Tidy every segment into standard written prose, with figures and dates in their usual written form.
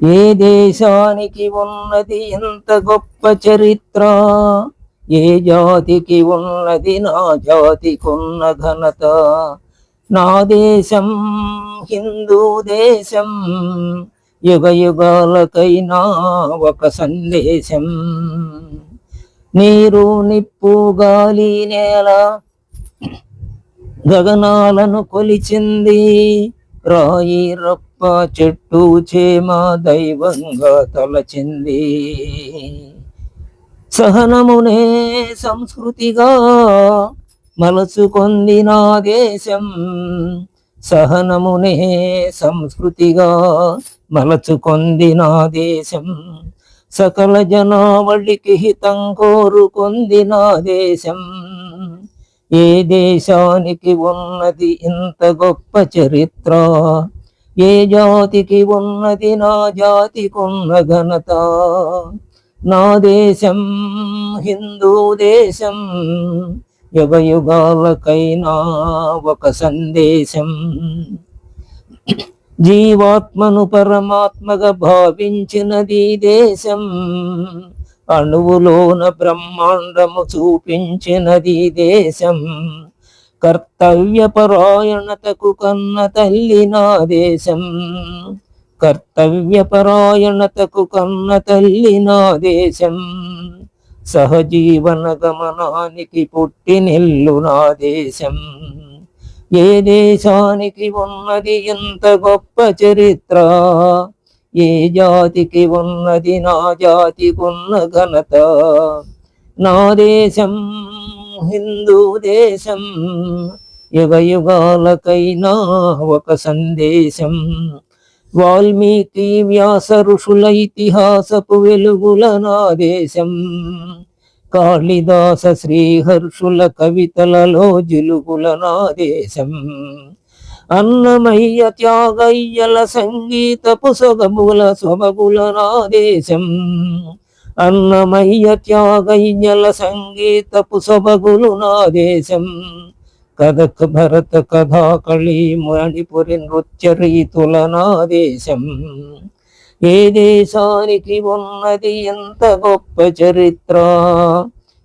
ఏ దేశానికి ఉన్నది ఇంత గొప్ప చరిత్ర, ఏ జాతికి ఉన్నది నా జాతికున్న ఘనత. నా దేశం హిందూ దేశం, యుగ యుగాలకైనా ఒక సందేశం. నీరు నిప్పు గాలి నేల గగనాలను కొలిచింది, రాయి రప్ప చెట్టు చేమ దైవంగా తలచింది. సహనమునే సంస్కృతిగా మలచుకొంది నా దేశం, సహనమునే సంస్కృతిగా మలచుకొంది నా దేశం. సకల జనావళికి హితం కోరుకొంది నా దేశం. ఏ దేశానికి ఉన్నది ఇంత గొప్ప చరిత్ర, ఏ జాతికి ఉన్నది నా జాతికున్న ఘనత. నా దేశం హిందూ దేశం, యుగ యుగాలకైనా ఒక సందేశం. జీవాత్మను పరమాత్మగా భావించినది దేశం, అణువులోన బ్రహ్మాండము చూపించినది దేశం. కర్తవ్యపరాయణతకు కన్న తల్లి నా దేశం, కర్తవ్యపరాయణతకు కన్న తల్లి నా దేశం. సహజీవన గమనానికి పుట్టినిల్లు నా దేశం. ఏ దేశానికి ఉన్నది ఇంత గొప్ప చరిత్ర, ఏ జాతికి ఉన్నది నా జాతికున్న ఘనత. నా దేశం హిందూ దేశం, యుగ యుగాలకైనా ఒక సందేశం. వాల్మీకి వ్యాస ఋషుల ఇతిహాసపు వెలుగుల నా దేశం, కాళిదాస శ్రీహర్షుల కవితలలో జిలుగుల నా దేశం. అన్నమయ్య త్యాగయ్యల సంగీతపు సొగముల సొబగుల నా దేశం, అన్నమయ్య త్యాగయ్యల సంగీతపు సొబగులు నా దేశం. కథక్ భరత కథాకళి మణిపురి నృత్య రీతుల నా దేశం. ఏ దేశానికి ఉన్నది ఎంత గొప్ప చరిత్ర,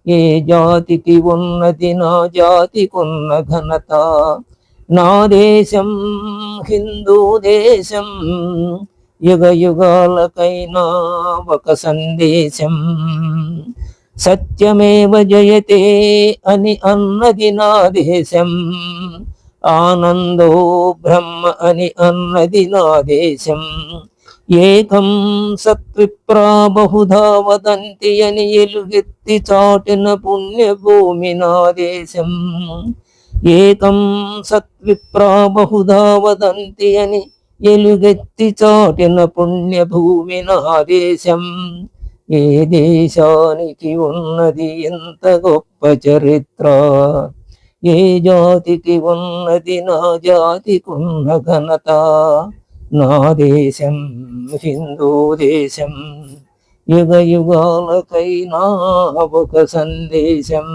ఏ జాతికి ఉన్నది నా జాతికున్న ఘనత. నా దేశం హిందూ దేశం, యుగ యుగాలకైనా ఒక సందేశం. సత్యమేవ జయతే అని అన్నది నా దేశం, ఆనందో బ్రహ్మ అని అన్నది నా దేశం. ఏకం సత్విప్రా బహుధా వదంతి అని ఎలుగెత్తి చాటిన పుణ్యభూమి నా దేశం. ఏకం సత్విప్రా బహుధా వదంతి అని ఎలుగెత్తి చాటిన పుణ్యభూమి నా దేశం. ఏ దేశానికి ఉన్నది ఎంత గొప్ప చరిత్ర, ఏ జాతికి ఉన్నది నా జాతికున్న ఘనత. నా దేశం హిందూ దేశం, యుగ యుగాలకైనా ఒక సందేశం.